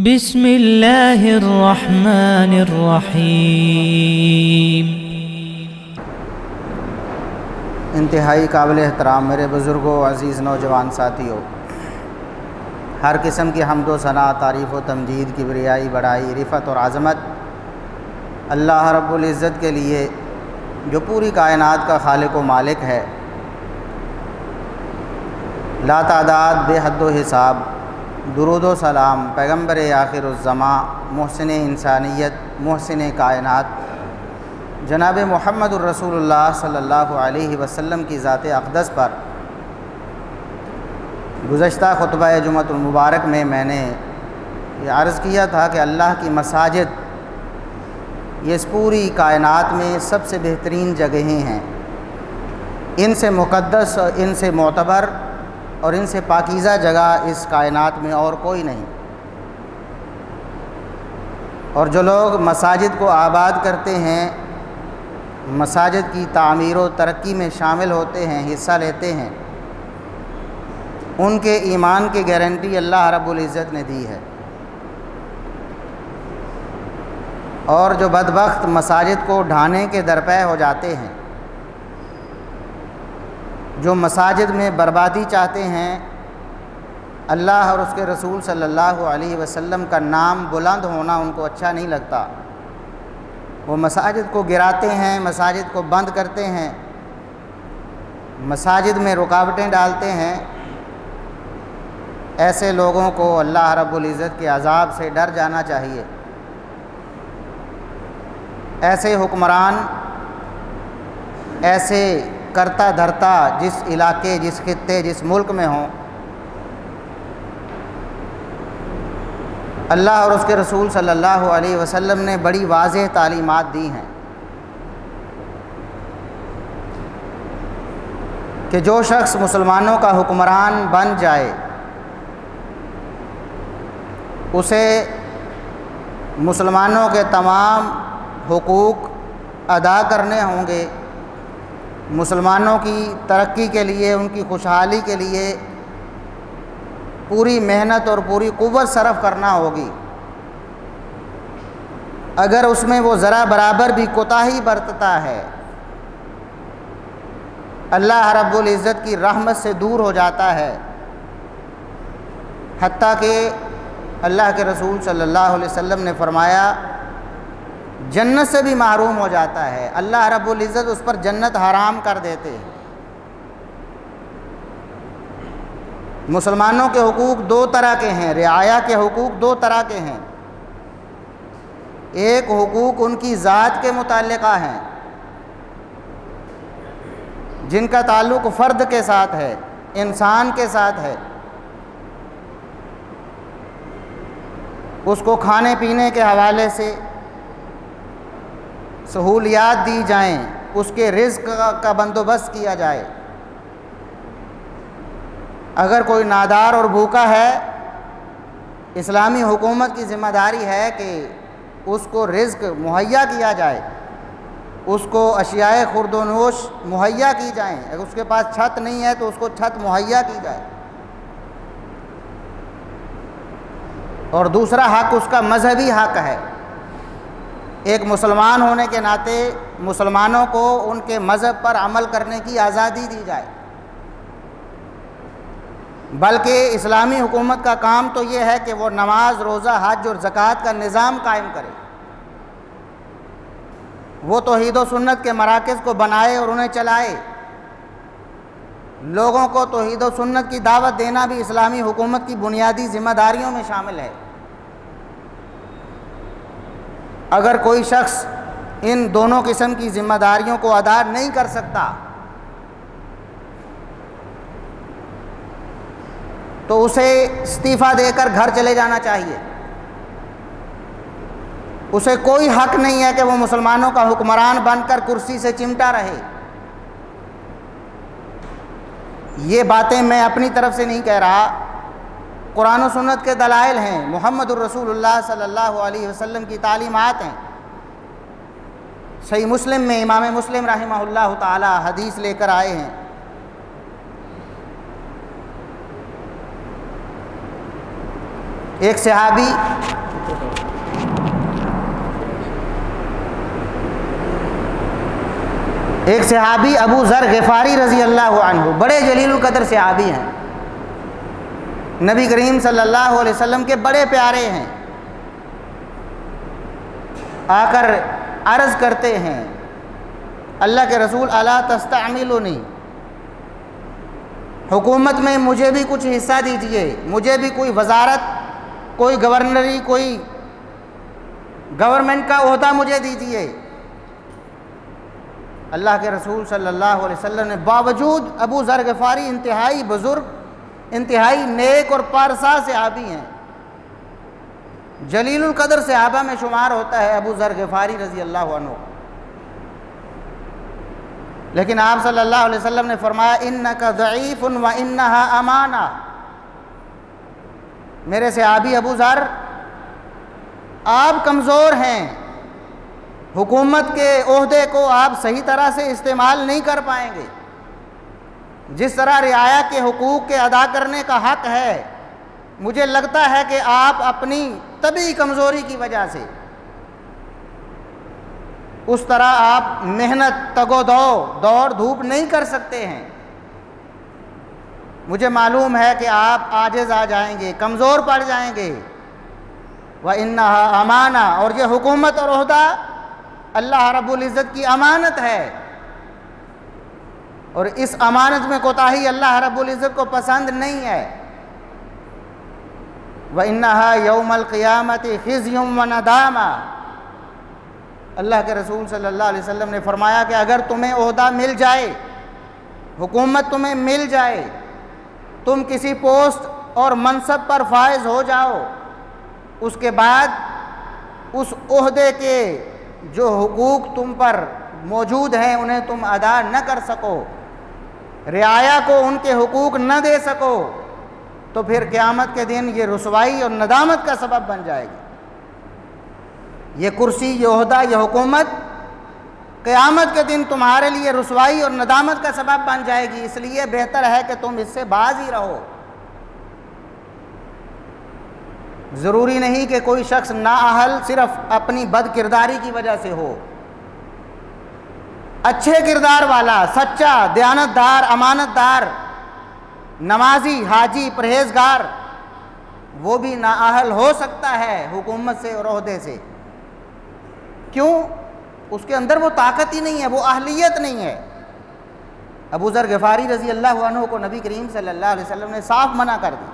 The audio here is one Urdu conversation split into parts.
بسم اللہ الرحمن الرحیم۔ انتہائی قابل احترام میرے بزرگوں، عزیز نوجوان ساتھیوں، ہر قسم کی حمد و ثنا، تعریف و تمجید، کبریائی، بڑائی، رفعت اور عظمت اللہ رب العزت کے لیے جو پوری کائنات کا خالق و مالک ہے۔ لا تعداد، بے حد و حساب درود و سلام پیغمبر آخر الزماں، محسن انسانیت، محسن کائنات جناب محمد الرسول اللہ صلی اللہ علیہ وسلم کی ذات اقدس پر۔ گزشتہ خطبہ جمعۃ المبارک میں نے یہ عرض کیا تھا کہ اللہ کی مساجد یہ اس پوری کائنات میں سب سے بہترین جگہیں ہیں، ان سے مقدس اور ان سے معتبر اور ان سے پاکیزہ جگہ اس کائنات میں اور کوئی نہیں۔ اور جو لوگ مساجد کو آباد کرتے ہیں، مساجد کی تعمیر و ترقی میں شامل ہوتے ہیں، حصہ لیتے ہیں، ان کے ایمان کی گارنٹی اللہ رب العزت نے دی ہے۔ اور جو بدبخت مساجد کو ڈھانے کے درپے ہو جاتے ہیں، جو مساجد میں بربادی چاہتے ہیں، اللہ اور اس کے رسول صلی اللہ علیہ وسلم کا نام بلند ہونا ان کو اچھا نہیں لگتا، وہ مساجد کو گراتے ہیں، مساجد کو بند کرتے ہیں، مساجد میں رکاوٹیں ڈالتے ہیں۔ ایسے لوگوں کو اللہ رب العزت کے عذاب سے ڈر جانا چاہیے۔ ایسے حکمران، ایسے کرتا دھرتا جس علاقے، جس خطے، جس ملک میں ہوں، اللہ اور اس کے رسول صلی اللہ علیہ وسلم نے بڑی واضح تعلیمات دی ہیں کہ جو شخص مسلمانوں کا حکمران بن جائے اسے مسلمانوں کے تمام حقوق ادا کرنے ہوں گے، مسلمانوں کی ترقی کے لیے، ان کی خوشحالی کے لیے پوری محنت اور پوری قوت صرف کرنا ہوگی۔ اگر اس میں وہ ذرا برابر بھی کوتاہی برتتا ہے، اللہ رب العزت کی رحمت سے دور ہو جاتا ہے، حتیٰ کہ اللہ کے رسول صلی اللہ علیہ وسلم نے فرمایا جنت سے بھی محروم ہو جاتا ہے، اللہ رب العزت اس پر جنت حرام کر دیتے ہیں۔ مسلمانوں کے حقوق دو طرح کے ہیں، رعایا کے حقوق دو طرح کے ہیں۔ ایک حقوق ان کی ذات کے متعلقہ ہیں، جن کا تعلق فرد کے ساتھ ہے، انسان کے ساتھ ہے۔ اس کو کھانے پینے کے حوالے سے سہولیات دی جائیں، اس کے رزق کا بندوبست کیا جائے۔ اگر کوئی نادار اور بھوکا ہے، اسلامی حکومت کی ذمہ داری ہے کہ اس کو رزق مہیا کیا جائے، اس کو اشیاء خورد و نوش مہیا کی جائیں۔ اگر اس کے پاس چھت نہیں ہے تو اس کو چھت مہیا کی جائے۔ اور دوسرا حق اس کا مذہبی حق ہے، ایک مسلمان ہونے کے ناطے مسلمانوں کو ان کے مذہب پر عمل کرنے کی آزادی دی جائے۔ بلکہ اسلامی حکومت کا کام تو یہ ہے کہ وہ نماز، روزہ، حج اور زکوٰۃ کا نظام قائم کرے، وہ توحید و سنت کے مراکز کو بنائے اور انہیں چلائے۔ لوگوں کو توحید و سنت کی دعوت دینا بھی اسلامی حکومت کی بنیادی ذمہ داریوں میں شامل ہے۔ اگر کوئی شخص ان دونوں قسم کی ذمہ داریوں کو ادا نہیں کر سکتا تو اسے استعفیٰ دے کر گھر چلے جانا چاہیے۔ اسے کوئی حق نہیں ہے کہ وہ مسلمانوں کا حکمران بن کر کرسی سے چمٹا رہے۔ یہ باتیں میں اپنی طرف سے نہیں کہہ رہا، قرآن و سنت کے دلائل ہیں، محمد الرسول اللہ صلی اللہ علیہ وسلم کی تعلیمات ہیں۔ صحیح مسلم میں امام مسلم رحمہ اللہ تعالی حدیث لے کر آئے ہیں، ایک صحابی ابو ذر غفاری رضی اللہ عنہ، بڑے جلیل القدر صحابی ہیں، نبی کریم صلی اللہ علیہ وسلم کے بڑے پیارے ہیں، آ کر عرض کرتے ہیں اللہ کے رسول الا تستعملونی، حکومت میں مجھے بھی کچھ حصہ دیجئے، مجھے بھی کوئی وزارت، کوئی گورنری، کوئی گورنمنٹ کا عہدہ مجھے دیجئے۔ اللہ کے رسول صلی اللہ علیہ وسلم نے باوجود ابو ذر غفاری انتہائی بزرگ، انتہائی نیک اور پارسا صحابی ہیں، جلیل القدر صحابہ میں شمار ہوتا ہے ابو ذر غفاری رضی اللہ عنہ، لیکن آپ صلی اللہ علیہ وسلم نے فرمایا انک ضعیف و انہا امانہ، میرے صحابی ابو ذر آپ کمزور ہیں، حکومت کے عہدے کو آپ صحیح طرح سے استعمال نہیں کر پائیں گے، جس طرح رعایا کے حقوق کے ادا کرنے کا حق ہے، مجھے لگتا ہے کہ آپ اپنی طبعی کمزوری کی وجہ سے اس طرح آپ محنت، تگ و دو، دوڑ دھوپ نہیں کر سکتے ہیں، مجھے معلوم ہے کہ آپ عاجز آ جائیں گے، کمزور پڑ جائیں گے، وَإِنَّهَا أَمَانَةٌ، اور یہ حکومت اور عہدہ اللہ رب العزت کی امانت ہے، اور اس امانت میں کوتاہی اللہ رب العزت کو پسند نہیں ہے، وَإِنَّهَا يَوْمَ الْقِيَامَةِ خِزْيٌ وَنَدَامَةٌ، اللہ کے رسول صلی اللہ علیہ وسلم نے فرمایا کہ اگر تمہیں عہدہ مل جائے، حکومت تمہیں مل جائے، تم کسی پوسٹ اور منصب پر فائز ہو جاؤ، اس کے بعد اس عہدے کے جو حقوق تم پر موجود ہیں انہیں تم ادا نہ کر سکو، رعایا کو ان کے حقوق نہ دے سکو، تو پھر قیامت کے دن یہ رسوائی اور ندامت کا سبب بن جائے گی، یہ کرسی، یہ عہدہ، یہ حکومت قیامت کے دن تمہارے لیے رسوائی اور ندامت کا سبب بن جائے گی، اس لیے بہتر ہے کہ تم اس سے باز ہی رہو۔ ضروری نہیں کہ کوئی شخص نااہل صرف اپنی بد کرداری کی وجہ سے ہو، اچھے کردار والا، سچا، دیانت دار، امانت دار، نمازی، حاجی، پرہیزگار، وہ بھی نااہل ہو سکتا ہے حکومت سے اور عہدے سے۔ کیوں؟ اس کے اندر وہ طاقت ہی نہیں ہے، وہ اہلیت نہیں ہے۔ ابو ذر غفاری رضی اللہ عنہ کو نبی کریم صلی اللہ علیہ وسلم نے صاف منع کر دی،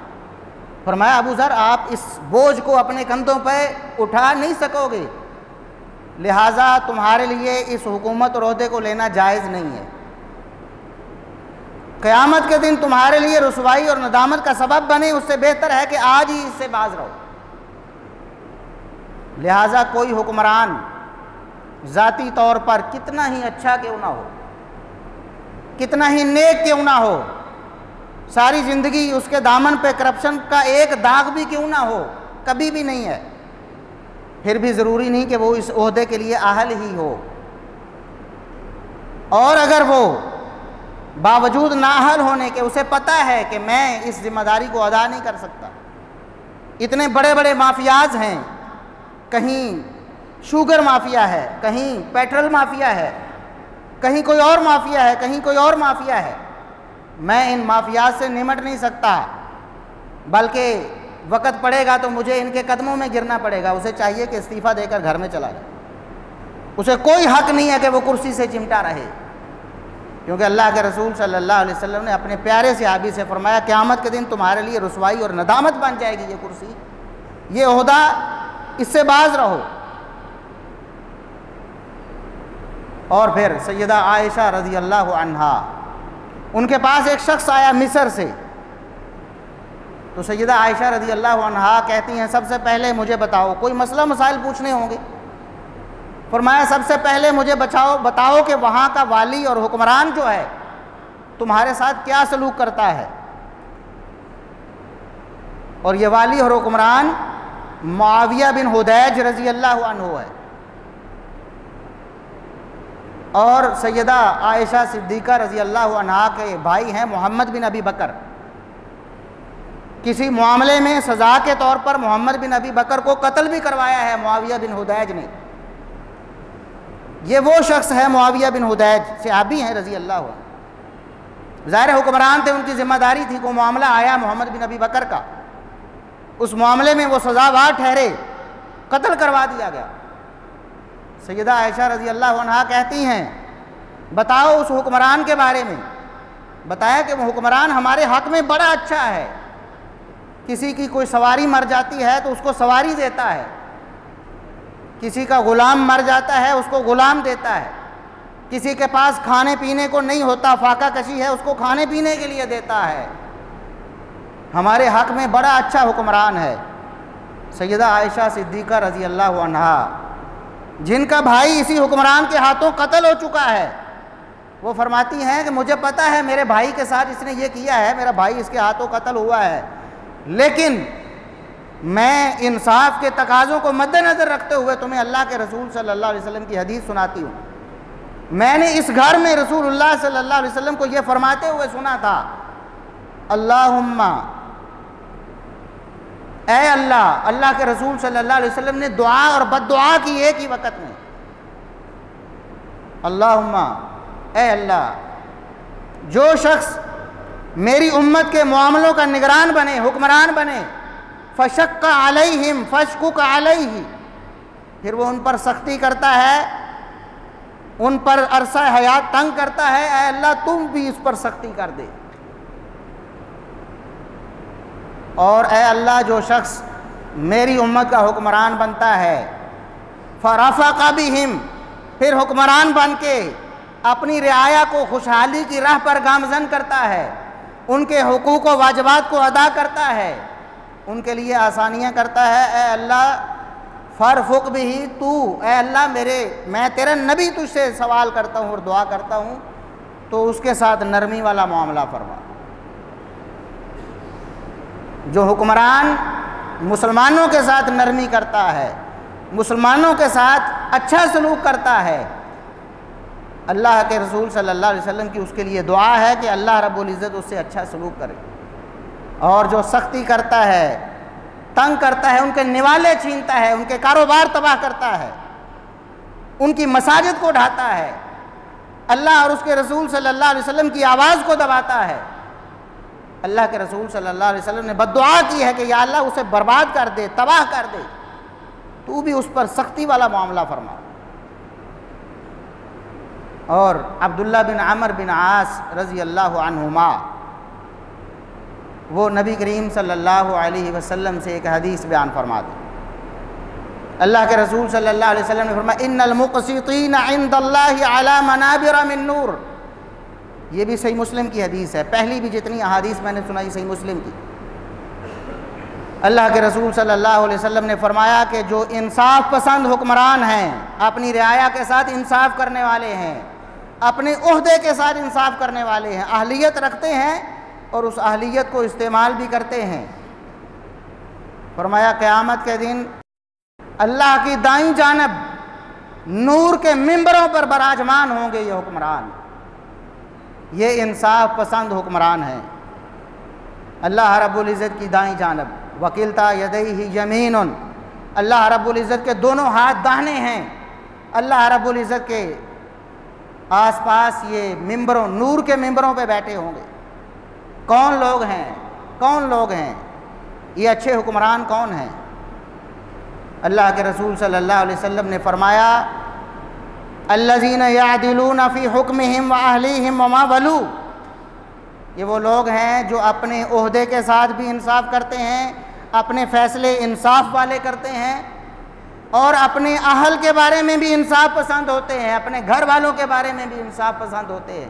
فرمایا ابو ذر آپ اس بوجھ کو اپنے کندھوں پہ اٹھا نہیں سکو گے، لہٰذا تمہارے لیے اس حکومت اور عہدے کو لینا جائز نہیں ہے، قیامت کے دن تمہارے لیے رسوائی اور ندامت کا سبب بنے، اس سے بہتر ہے کہ آج ہی اس سے باز رہو۔ لہٰذا کوئی حکمران ذاتی طور پر کتنا ہی اچھا کیوں نہ ہو، کتنا ہی نیک کیوں نہ ہو، ساری زندگی اس کے دامن پہ کرپشن کا ایک داغ بھی کیوں نہ ہو، کبھی بھی نہیں ہے، پھر بھی ضروری نہیں کہ وہ اس عہدے کے لیے اہل ہی ہو، اور اگر وہ باوجود نااہل ہونے کے اسے پتہ ہے کہ میں اس ذمہ داری کو ادا نہیں کر سکتا، اتنے بڑے بڑے مافیاز ہیں، کہیں شوگر مافیا ہے، کہیں پیٹرول مافیا ہے، کہیں کوئی اور مافیا ہے، کہیں کوئی اور مافیا ہے، میں ان مافیاز سے نمٹ نہیں سکتا، بلکہ وقت پڑے گا تو مجھے ان کے قدموں میں گرنا پڑے گا، اسے چاہیے کہ استعفیٰ دے کر گھر میں چلا جائے، اسے کوئی حق نہیں ہے کہ وہ کرسی سے چمٹا رہے، کیونکہ اللہ کے رسول صلی اللہ علیہ وسلم نے اپنے پیارے صحابی سے فرمایا قیامت کے دن تمہارے لیے رسوائی اور ندامت بن جائے گی یہ کرسی، یہ عہدہ، اس سے باز رہو۔ اور پھر سیدہ عائشہ رضی اللہ عنہا، ان کے پاس ایک شخص آیا مصر سے، تو سیدہ عائشہ رضی اللہ عنہا کہتی ہیں سب سے پہلے مجھے بتاؤ، کوئی مسئلہ مسائل پوچھنے ہوں گے، فرمایا سب سے پہلے مجھے بتاؤ کہ وہاں کا والی اور حکمران جو ہے تمہارے ساتھ کیا سلوک کرتا ہے، اور یہ والی اور حکمران معاویہ بن حدیج رضی اللہ عنہ ہے، اور سیدہ عائشہ صدیقہ رضی اللہ عنہا کے بھائی ہیں محمد بن ابی بکر، کسی معاملے میں سزا کے طور پر محمد بن ابی بکر کو قتل بھی کروایا ہے معاویہ بن حدیج نے۔ یہ وہ شخص ہے معاویہ بن حدیج، صحابی ہیں رضی اللہ عنہ، ظاہر حکمران تھے، ان کی ذمہ داری تھی، کو معاملہ آیا محمد بن ابی بکر کا، اس معاملے میں وہ سزاوار ٹھہرے، قتل کروا دیا گیا۔ سیدہ عائشہ رضی اللہ عنہا کہتی ہیں بتاؤ اس حکمران کے بارے میں، بتایا کہ وہ حکمران ہمارے حق میں بڑا اچھا ہے، کسی کی کوئی سواری مر جاتی ہے تو اس کو سواری دیتا ہے، کسی کا غلام مر جاتا ہے اس کو غلام دیتا ہے، کسی کے پاس کھانے پینے کو نہیں ہوتا، فاقہ کشی ہے، اس کو کھانے پینے کے لیے دیتا ہے، ہمارے حق میں بڑا اچھا حکمران ہے۔ سیدہ عائشہ صدیقہ رضی اللہ عنہا، جن کا بھائی اسی حکمران کے ہاتھوں قتل ہو چکا ہے، وہ فرماتی ہیں کہ مجھے پتہ ہے میرے بھائی کے ساتھ اس نے یہ کیا ہے، میرا بھائی اس کے ہاتھوں قتل ہوا ہے، لیکن میں انصاف کے تقاضوں کو مد نظر رکھتے ہوئے تمہیں اللہ کے رسول صلی اللہ علیہ وسلم کی حدیث سناتی ہوں۔ میں نے اس گھر میں رسول اللہ صلی اللہ علیہ وسلم کو یہ فرماتے ہوئے سنا تھا، اللہم، اے اللہ، اللہ کے رسول صلی اللہ علیہ وسلم نے دعا اور بد دعا کی ایک ہی وقت میں، اللہم، اے اللہ، جو شخص میری امت کے معاملوں کا نگران بنے، حکمران بنے، فشق علیہم فشقق علیہ، پھر وہ ان پر سختی کرتا ہے، ان پر عرصہ حیات تنگ کرتا ہے، اے اللہ تم بھی اس پر سختی کر دے۔ اور اے اللہ جو شخص میری امت کا حکمران بنتا ہے، فرفق بہم، پھر حکمران بن کے اپنی رعایا کو خوشحالی کی راہ پر گامزن کرتا ہے، ان کے حقوق و واجبات کو ادا کرتا ہے، ان کے لیے آسانیاں کرتا ہے، اے اللہ فرفق بھی تو، اے اللہ میں تیرا نبی تجھ سے سوال کرتا ہوں اور دعا کرتا ہوں تو اس کے ساتھ نرمی والا معاملہ فرما۔ جو حکمران مسلمانوں کے ساتھ نرمی کرتا ہے، مسلمانوں کے ساتھ اچھا سلوک کرتا ہے، اللہ کے رسول صلی اللہ علیہ وسلم کی اس کے لیے دعا ہے کہ اللہ رب العزت اس سے اچھا سلوک کرے۔ اور جو سختی کرتا ہے، تنگ کرتا ہے، ان کے نوالے چھینتا ہے، ان کے کاروبار تباہ کرتا ہے، ان کی مساجد کو ڈھاتا ہے، اللہ اور اس کے رسول صلی اللہ علیہ وسلم کی آواز کو دباتا ہے، اللہ کے رسول صلی اللہ علیہ وسلم نے بد دعا کی ہے کہ یا اللہ اسے برباد کر دے، تباہ کر دے، تو بھی اس پر سختی والا معاملہ فرما۔ اور عبداللہ بن عمر بن عاص رضی اللہ عنہما، وہ نبی کریم صلی اللہ علیہ وسلم سے ایک حدیث بیان فرماتے ہیں، اللہ کے رسول صلی اللہ علیہ وسلم نے فرمایا ان المقسطین عند اللہ علی منابر من نور، یہ بھی صحیح مسلم کی حدیث ہے، پہلی بھی جتنی احادیث میں نے سنائی صحیح مسلم کی۔ اللہ کے رسول صلی اللہ علیہ وسلم نے فرمایا کہ جو انصاف پسند حکمران ہیں، اپنی رعایا کے ساتھ انصاف کرنے والے ہیں، اپنے عہدے کے ساتھ انصاف کرنے والے ہیں، اہلیت رکھتے ہیں اور اس اہلیت کو استعمال بھی کرتے ہیں، فرمایا قیامت کے دن اللہ کی دائیں جانب نور کے ممبروں پر براجمان ہوں گے یہ حکمران، یہ انصاف پسند حکمران ہیں۔ اللہ رب العزت کی دائیں جانب وکلتا یدیہ یمین، اللہ رب العزت کے دونوں ہاتھ داہنے ہیں، اللہ رب العزت کے آس پاس یہ ممبروں، نور کے ممبروں پہ بیٹھے ہوں گے۔ کون لوگ ہیں؟ کون لوگ ہیں یہ اچھے حکمران کون ہیں؟ اللہ کے رسول صلی اللہ علیہ وسلم نے فرمایا الذین یعدلون فی حکمہم واہلیہم وما ولوا، یہ وہ لوگ ہیں جو اپنے عہدے کے ساتھ بھی انصاف کرتے ہیں، اپنے فیصلے انصاف والے کرتے ہیں، اور اپنے اہل کے بارے میں بھی انصاف پسند ہوتے ہیں، اپنے گھر والوں کے بارے میں بھی انصاف پسند ہوتے ہیں،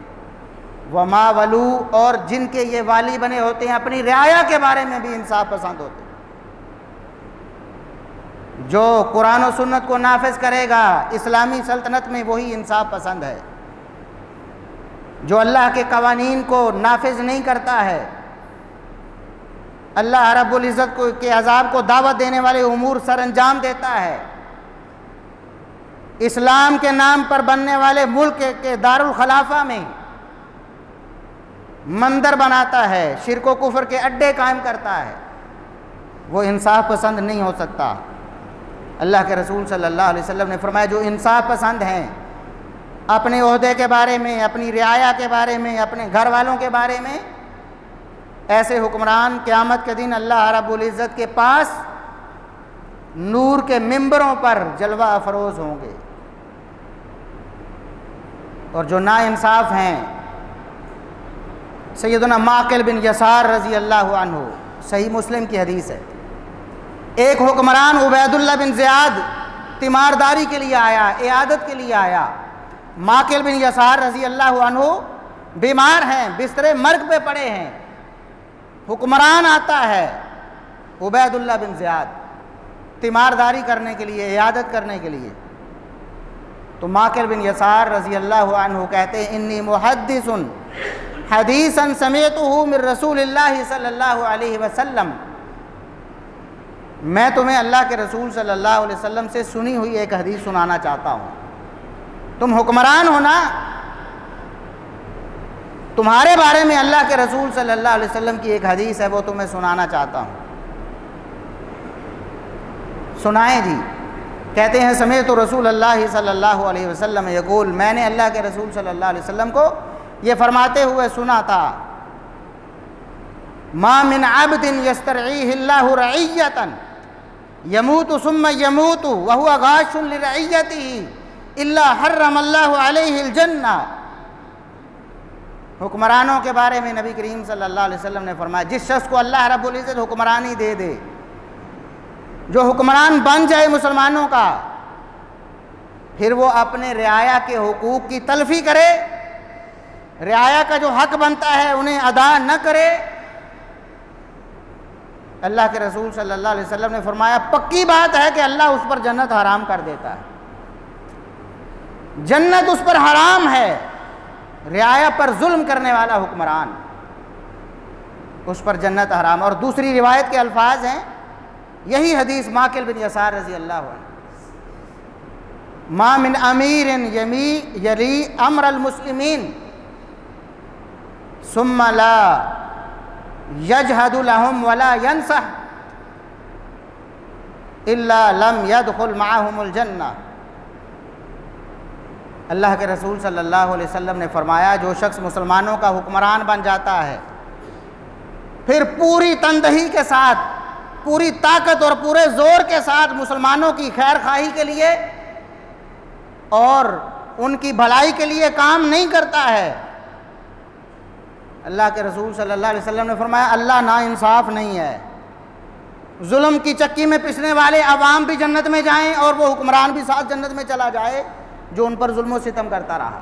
وما ولو، اور جن کے یہ والی بنے ہوتے ہیں اپنی رعایا کے بارے میں بھی انصاف پسند ہوتے ہیں۔ جو قرآن و سنت کو نافذ کرے گا اسلامی سلطنت میں وہی انصاف پسند ہے، جو اللہ کے قوانین کو نافذ نہیں کرتا ہے، اللہ رب العزت کے عذاب کو دعوت دینے والے امور سر انجام دیتا ہے، اسلام کے نام پر بننے والے ملک کے دارالخلافہ میں مندر بناتا ہے، شرک و کفر کے اڈے قائم کرتا ہے، وہ انصاف پسند نہیں ہو سکتا۔ اللہ کے رسول صلی اللہ علیہ وسلم نے فرمایا جو انصاف پسند ہیں اپنے عہدے کے بارے میں، اپنی رعایا کے بارے میں، اپنے گھر والوں کے بارے میں، ایسے حکمران قیامت کے دن اللہ رب العزت کے پاس نور کے ممبروں پر جلوہ افروز ہوں گے۔ اور جو ناانصاف ہیں، سیدنا معقل بن یسار رضی اللہ عنہ، صحیح مسلم کی حدیث ہے، ایک حکمران عبید اللہ بن زیاد تیمارداری کے لیے آیا، عیادت کے لیے آیا۔ معقل بن یسار رضی اللہ عنہ بیمار ہیں، بستر مرگ پہ پڑے ہیں، حکمران آتا ہے عبید اللہ بن زیاد تیمارداری کرنے کے لیے، عیادت کرنے کے لیے۔ تو معقل بن یسار رضی اللہ عنہ کہتے ہیں انی محدث حدیثا سمعتہ من رسول اللہ صلی اللہ علیہ وسلم، میں تمہیں اللہ کے رسول صلی اللہ علیہ وسلم سے سنی ہوئی ایک حدیث سنانا چاہتا ہوں۔ تم حکمران ہو نا، تمہارے بارے میں اللہ کے رسول صلی اللہ علیہ وسلم کی ایک حدیث ہے، وہ تمہیں سنانا چاہتا ہوں۔ سنائیں جی۔ کہتے ہیں سمعت رسول اللہ صلی اللہ علیہ وسلم یقول، میں نے اللہ کے رسول صلی اللہ علیہ وسلم کو یہ فرماتے ہوئے سنا تھا، ما من عبد یسترعیہ اللہ رعیۃ یموت ثم یموت وہو غاش لرعیتہ الا حرم اللہ علیہ الجنہ۔ حکمرانوں کے بارے میں نبی کریم صلی اللہ علیہ وسلم نے فرمایا جس شخص کو اللہ رب العزت حکمرانی دے دے، جو حکمران بن جائے مسلمانوں کا، پھر وہ اپنے رعایا کے حقوق کی تلفی کرے، رعایا کا جو حق بنتا ہے انہیں ادا نہ کرے، اللہ کے رسول صلی اللہ علیہ وسلم نے فرمایا پکی بات ہے کہ اللہ اس پر جنت حرام کر دیتا ہے، جنت اس پر حرام ہے۔ رعایا پر ظلم کرنے والا حکمران، اس پر جنت حرام۔ اور دوسری روایت کے الفاظ ہیں، یہی حدیث معقل بن یسار رضی اللہ عنہ، ما من امیر یلی امر المسلمین ثم لا یجہد لہم ولا ینصح الا لم يدخل معهم الجنہ۔ اللہ کے رسول صلی اللہ علیہ وسلم نے فرمایا جو شخص مسلمانوں کا حکمران بن جاتا ہے، پھر پوری تندہی کے ساتھ، پوری طاقت اور پورے زور کے ساتھ مسلمانوں کی خیر خواہی کے لیے اور ان کی بھلائی کے لیے کام نہیں کرتا ہے، اللہ کے رسول صلی اللہ علیہ وسلم نے فرمایا اللہ ناانصاف نہیں ہے۔ ظلم کی چکی میں پسنے والے عوام بھی جنت میں جائیں اور وہ حکمران بھی ساتھ جنت میں چلا جائے جو ان پر ظلم و ستم کرتا رہا،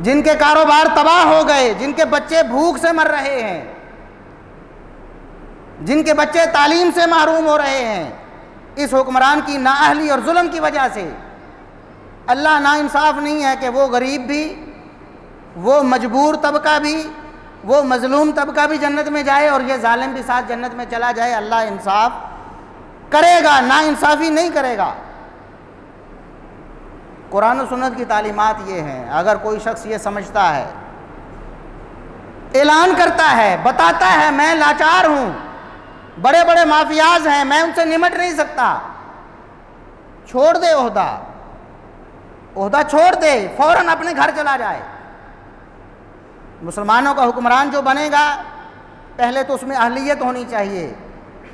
جن کے کاروبار تباہ ہو گئے، جن کے بچے بھوک سے مر رہے ہیں، جن کے بچے تعلیم سے محروم ہو رہے ہیں، اس حکمران کی نااہلی اور ظلم کی وجہ سے۔ اللہ ناانصاف نہیں ہے کہ وہ غریب بھی، وہ مجبور طبقہ بھی، وہ مظلوم طبقہ بھی جنت میں جائے اور یہ ظالم بھی ساتھ جنت میں چلا جائے۔ اللہ انصاف کرے گا، ناانصافی نہیں کرے گا۔ قرآن و سنت کی تعلیمات یہ ہیں، اگر کوئی شخص یہ سمجھتا ہے، اعلان کرتا ہے، بتاتا ہے میں لاچار ہوں، بڑے بڑے مافیاز ہیں، میں ان سے نمٹ نہیں سکتا، چھوڑ دے عہدہ چھوڑ دے، فوراً اپنے گھر چلا جائے۔ مسلمانوں کا حکمران جو بنے گا پہلے تو اس میں اہلیت ہونی چاہیے،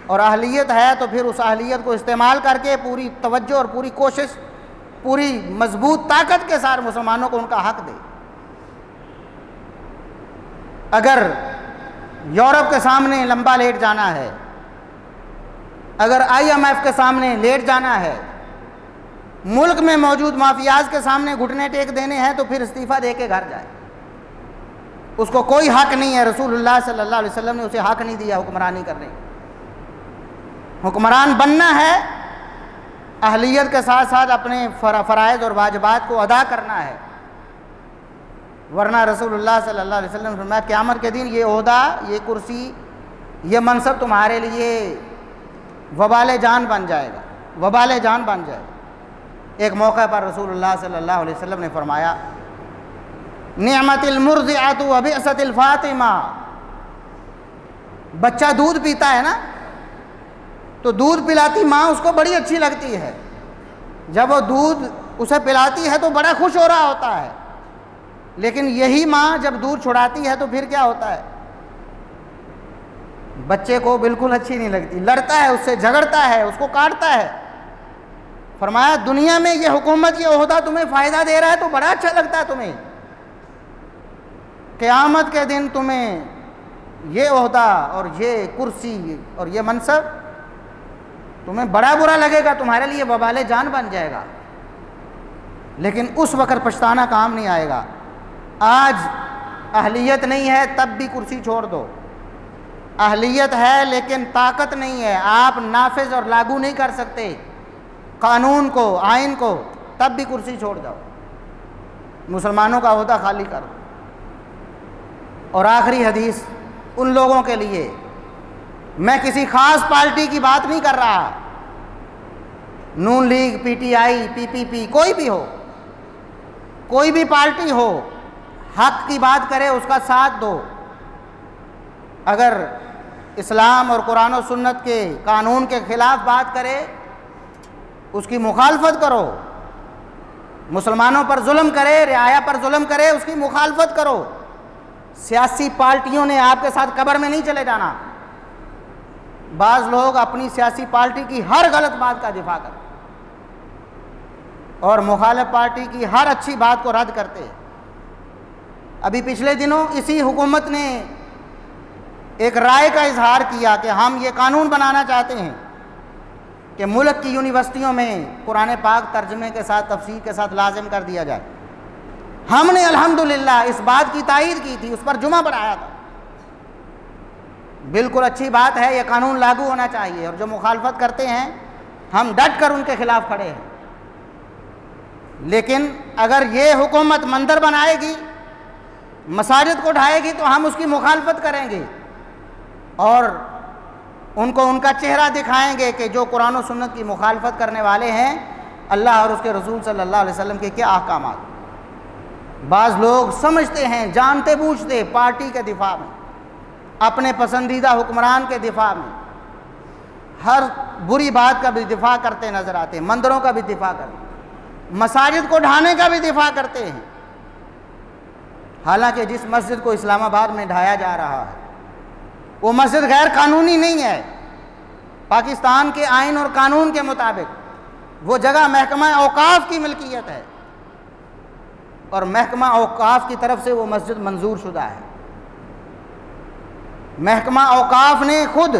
اور اہلیت ہے تو پھر اس اہلیت کو استعمال کر کے پوری توجہ اور پوری کوشش، پوری مضبوط طاقت کے ساتھ مسلمانوں کو ان کا حق دے۔ اگر یورپ کے سامنے لمبا لیٹ جانا ہے، اگر IMF کے سامنے لیٹ جانا ہے، ملک میں موجود مافیاز کے سامنے گھٹنے ٹیک دینے ہیں تو پھر استعفیٰ دے کے گھر جائے، اس کو کوئی حق نہیں ہے۔ رسول اللہ صلی اللہ علیہ وسلم نے اسے حق نہیں دیا حکمرانی کرنے۔ حکمران بننا ہے، اہلیت کے ساتھ ساتھ اپنے فرائض اور واجبات کو ادا کرنا ہے، ورنہ رسول اللہ صلی اللہ علیہ وسلم نے فرمایا قیامت کے دن یہ عہدہ، یہ کرسی، یہ منصب تمہارے لیے وبال جان بن جائے گا، وبال جان بن جائے گا۔ ایک موقع پر رسول اللہ صلی اللہ علیہ وسلم نے فرمایا نعمت المرضعۃ وبئست الفاطمہ، بچہ دودھ پیتا ہے نا، تو دودھ پلاتی ماں اس کو بڑی اچھی لگتی ہے، جب وہ دودھ اسے پلاتی ہے تو بڑا خوش ہو رہا ہوتا ہے، لیکن یہی ماں جب دودھ چھڑاتی ہے تو پھر کیا ہوتا ہے؟ بچے کو بالکل اچھی نہیں لگتی، لڑتا ہے، اس سے جھگڑتا ہے، اس کو کاٹتا ہے۔ فرمایا دنیا میں یہ حکومت، یہ عہدہ تمہیں فائدہ دے رہا ہے تو بڑا اچھا لگتا ہے تمہیں، قیامت کے دن تمہیں یہ عہدہ اور یہ کرسی اور یہ منصب تمہیں بڑا برا لگے گا، تمہارے لیے وبال جان بن جائے گا، لیکن اس وقت پچھتانا کام نہیں آئے گا۔ آج اہلیت نہیں ہے تب بھی کرسی چھوڑ دو، اہلیت ہے لیکن طاقت نہیں ہے، آپ نافذ اور لاگو نہیں کر سکتے قانون کو، آئین کو، تب بھی کرسی چھوڑ جاؤ، مسلمانوں کا عہدہ خالی کرو۔ اور آخری حدیث ان لوگوں کے لیے، میں کسی خاص پارٹی کی بات نہیں کر رہا، نون لیگ، پی ٹی آئی، پی پی پی، کوئی بھی ہو، کوئی بھی پارٹی ہو، حق کی بات کرے اس کا ساتھ دو، اگر اسلام اور قرآن و سنت کے قانون کے خلاف بات کرے اس کی مخالفت کرو، مسلمانوں پر ظلم کرے، رعایا پر ظلم کرے، اس کی مخالفت کرو۔ سیاسی پارٹیوں نے آپ کے ساتھ قبر میں نہیں چلے جانا۔ بعض لوگ اپنی سیاسی پارٹی کی ہر غلط بات کا دفاع کرتے اور مخالف پارٹی کی ہر اچھی بات کو رد کرتے۔ ابھی پچھلے دنوں اسی حکومت نے ایک رائے کا اظہار کیا کہ ہم یہ قانون بنانا چاہتے ہیں کہ ملک کی یونیورسٹیوں میں قرآن پاک ترجمے کے ساتھ، تفسیر کے ساتھ لازم کر دیا جائے۔ ہم نے الحمدللہ اس بات کی تائید کی تھی، اس پر جمعہ پڑھایا تھا، بالکل اچھی بات ہے، یہ قانون لاگو ہونا چاہیے، اور جو مخالفت کرتے ہیں ہم ڈٹ کر ان کے خلاف کھڑے ہیں۔ لیکن اگر یہ حکومت مندر بنائے گی، مساجد کو ڈھائے گی تو ہم اس کی مخالفت کریں گے اور ان کو ان کا چہرہ دکھائیں گے کہ جو قرآن و سنت کی مخالفت کرنے والے ہیں، اللہ اور اس کے رسول صلی اللہ علیہ وسلم کے کیا احکامات۔ بعض لوگ سمجھتے ہیں جانتے بوجھتے پارٹی کے دفاع میں، اپنے پسندیدہ حکمران کے دفاع میں ہر بری بات کا بھی دفاع کرتے نظر آتے ہیں، مندروں کا بھی دفاع کرتے ہیں، مساجد کو ڈھانے کا بھی دفاع کرتے ہیں، حالانکہ جس مسجد کو اسلام آباد میں ڈھایا جا رہا ہے وہ مسجد غیر قانونی نہیں ہے، پاکستان کے آئین اور قانون کے مطابق وہ جگہ محکمہ اوقاف کی ملکیت ہے اور محکمہ اوقاف کی طرف سے وہ مسجد منظور شدہ ہے۔ محکمہ اوقاف نے خود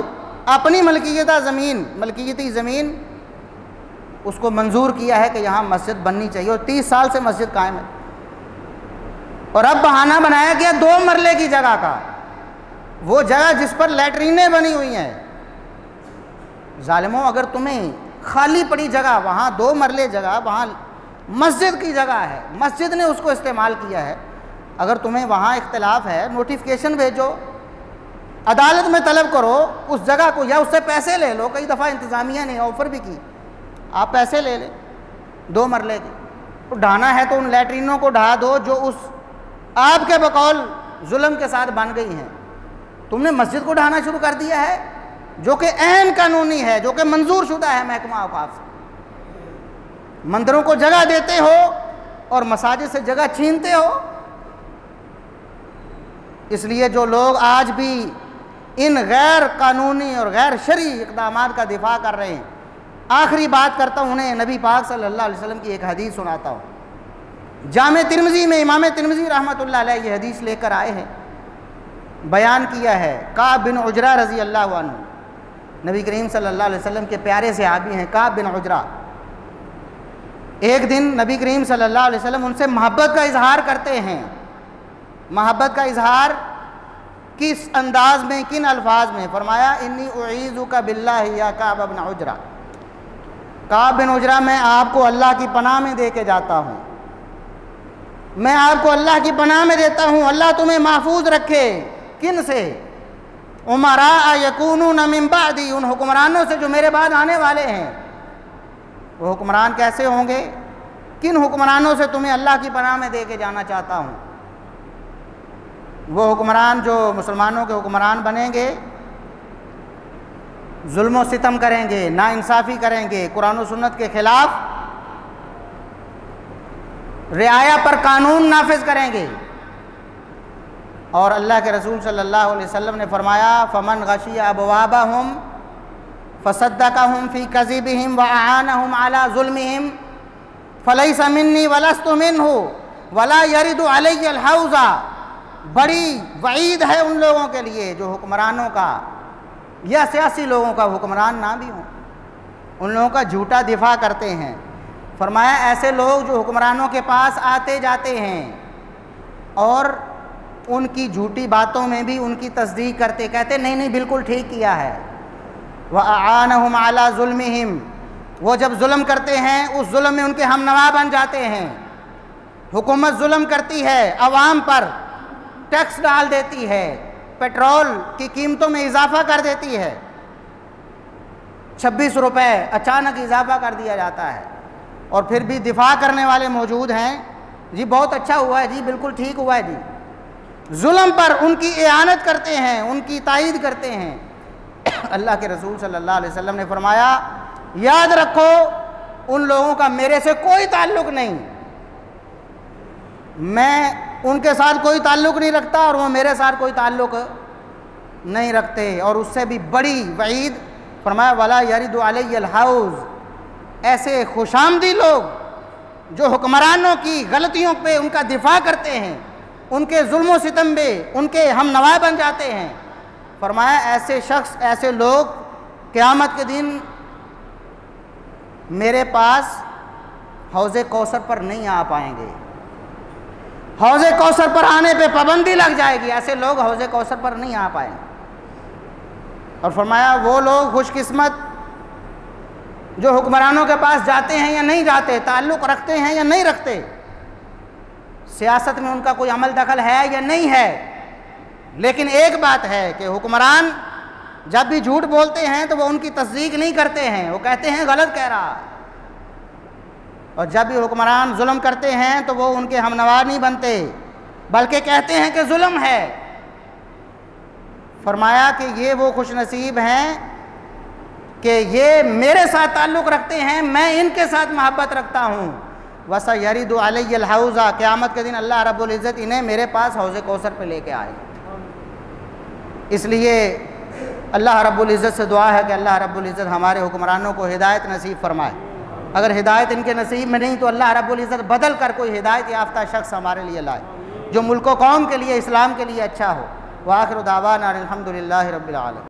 اپنی ملکیتی زمین اس کو منظور کیا ہے کہ یہاں مسجد بننی چاہیے، اور 30 سال سے مسجد قائم ہے، اور اب بہانہ بنایا گیا 2 مرلے کی جگہ کا، وہ جگہ جس پر لیٹرینیں بنی ہوئی ہیں۔ ظالموں، اگر تمہیں خالی پڑی جگہ، وہاں 2 مرلے جگہ، وہاں مسجد کی جگہ ہے، مسجد نے اس کو استعمال کیا ہے، اگر تمہیں وہاں اختلاف ہے نوٹیفیکیشن بھیجو، عدالت میں طلب کرو اس جگہ کو، یا اس سے پیسے لے لو۔ کئی دفعہ انتظامیہ نے آفر بھی کی، آپ پیسے لے لیں 2 مرلے کے، ڈھانا ہے تو ان لیٹرینوں کو ڈھا دو جو اس آپ کے بقول ظلم کے ساتھ بن گئی ہیں۔ تم نے مسجد کو ڈھانا شروع کر دیا ہے جو کہ عین قانونی ہے، جو کہ منظور شدہ ہے محکمہ اوقاف سے۔ مندروں کو جگہ دیتے ہو اور مساجد سے جگہ چھینتے ہو۔ اس لیے جو لوگ آج بھی ان غیر قانونی اور غیر شرعی اقدامات کا دفاع کر رہے ہیں، آخری بات کرتا ہوں، انہیں نبی پاک صلی اللہ علیہ وسلم کی ایک حدیث سناتا ہوں۔ جامع ترمذی میں امام ترمذی رحمۃ اللہ علیہ یہ حدیث لے کر آئے ہیں، بیان کیا ہے کعب بن عجرہ رضی اللہ عنہ، نبی کریم صلی اللہ علیہ وسلم کے پیارے صحابی ہیں کعب بن عجرہ۔ ایک دن نبی کریم صلی اللہ علیہ وسلم ان سے محبت کا اظہار کرتے ہیں۔ محبت کا اظہار کس انداز میں، کن الفاظ میں؟ فرمایا انی اعیذک باللہ یا کعب بن عجرہ، کعب بن عجرہ میں آپ کو اللہ کی پناہ میں دے کے جاتا ہوں، میں آپ کو اللہ کی پناہ میں دیتا ہوں، اللہ تمہیں محفوظ رکھے۔ کن سے؟ امراء یکونون من بعدی، ان حکمرانوں سے جو میرے بعد آنے والے ہیں۔ وہ حکمران کیسے ہوں گے؟ کن حکمرانوں سے تمہیں اللہ کی پناہ میں دے کے جانا چاہتا ہوں؟ وہ حکمران جو مسلمانوں کے حکمران بنیں گے ظلم و ستم کریں گے، ناانصافی کریں گے، قرآن و سنت کے خلاف رعایا پر قانون نافذ کریں گے۔ اور اللہ کے رسول صلی اللہ علیہ وسلم نے فرمایا فمن غشی ابوابہم فصدقہم فی کذبہم وأعانہم علی ظلمہم فلیس منی ولست منہ ولا یرد علی الحوض۔ بڑی وعید ہے ان لوگوں کے لیے جو حکمرانوں کا یا سیاسی لوگوں کا، حکمران نہ بھی ہوں، ان لوگوں کا جھوٹا دفاع کرتے ہیں۔ فرمایا ایسے لوگ جو حکمرانوں کے پاس آتے جاتے ہیں اور ان کی جھوٹی باتوں میں بھی ان کی تصدیق کرتے، کہتے نہیں نہیں بالکل ٹھیک کیا ہے۔ وَأَعَانَهُمْ عَلَى ظُلْمِهِمْ، وہ جب ظلم کرتے ہیں اس ظلم میں ان کے ہم نوا بن جاتے ہیں۔ حکومت ظلم کرتی ہے، عوام پر ٹیکس ڈال دیتی ہے، پیٹرول کی قیمتوں میں اضافہ کر دیتی ہے، 26 روپے اچانک اضافہ کر دیا جاتا ہے، اور پھر بھی دفاع کرنے والے موجود ہیں، جی بہت اچھا ہوا ہے، جی بالکل ٹھیک ہوا ہے جی۔ ظلم پر ان کی اعانت کرتے ہیں، ان کی تائید کرتے ہیں۔ اللہ کے رسول صلی اللہ علیہ وسلم نے فرمایا یاد رکھو ان لوگوں کا میرے سے کوئی تعلق نہیں، میں ان کے ساتھ کوئی تعلق نہیں رکھتا اور وہ میرے ساتھ کوئی تعلق نہیں رکھتے۔ اور اس سے بھی بڑی وعید فرمایا ولا یرد علی الحوض، ایسے خوشامدی لوگ جو حکمرانوں کی غلطیوں پہ ان کا دفاع کرتے ہیں، ان کے ظلم و ستم پہ ان کے ہم نوا بن جاتے ہیں، فرمایا ایسے شخص، ایسے لوگ قیامت کے دن میرے پاس حوض کوثر پر نہیں آ پائیں گے۔ حوض کوثر پر آنے پہ پابندی لگ جائے گی، ایسے لوگ حوض کوثر پر نہیں آ پائیں گے۔ اور فرمایا وہ لوگ خوش قسمت جو حکمرانوں کے پاس جاتے ہیں یا نہیں جاتے، تعلق رکھتے ہیں یا نہیں رکھتے، سیاست میں ان کا کوئی عمل دخل ہے یا نہیں ہے، لیکن ایک بات ہے کہ حکمران جب بھی جھوٹ بولتے ہیں تو وہ ان کی تصدیق نہیں کرتے ہیں، وہ کہتے ہیں غلط کہہ رہا ہے، اور جب بھی حکمران ظلم کرتے ہیں تو وہ ان کے ہم نوا نہیں بنتے بلکہ کہتے ہیں کہ ظلم ہے۔ فرمایا کہ یہ وہ خوش نصیب ہیں کہ یہ میرے ساتھ تعلق رکھتے ہیں، میں ان کے ساتھ محبت رکھتا ہوں۔ وَسَيَرِدُ عَلَيَّ الْحَوْضَ، قیامت کے دن اللہ رب العزت انہیں میرے پاس حوض کوثر پہ لے کے آئے۔ اس لیے اللہ رب العزت سے دعا ہے کہ اللہ رب العزت ہمارے حکمرانوں کو ہدایت نصیب فرمائے، اگر ہدایت ان کے نصیب میں نہیں تو اللہ رب العزت بدل کر کوئی ہدایت یافتہ شخص ہمارے لیے لائے جو ملک و قوم کے لیے، اسلام کے لیے اچھا ہو۔ وآخر دعوانا الحمدللہ رب العالمین۔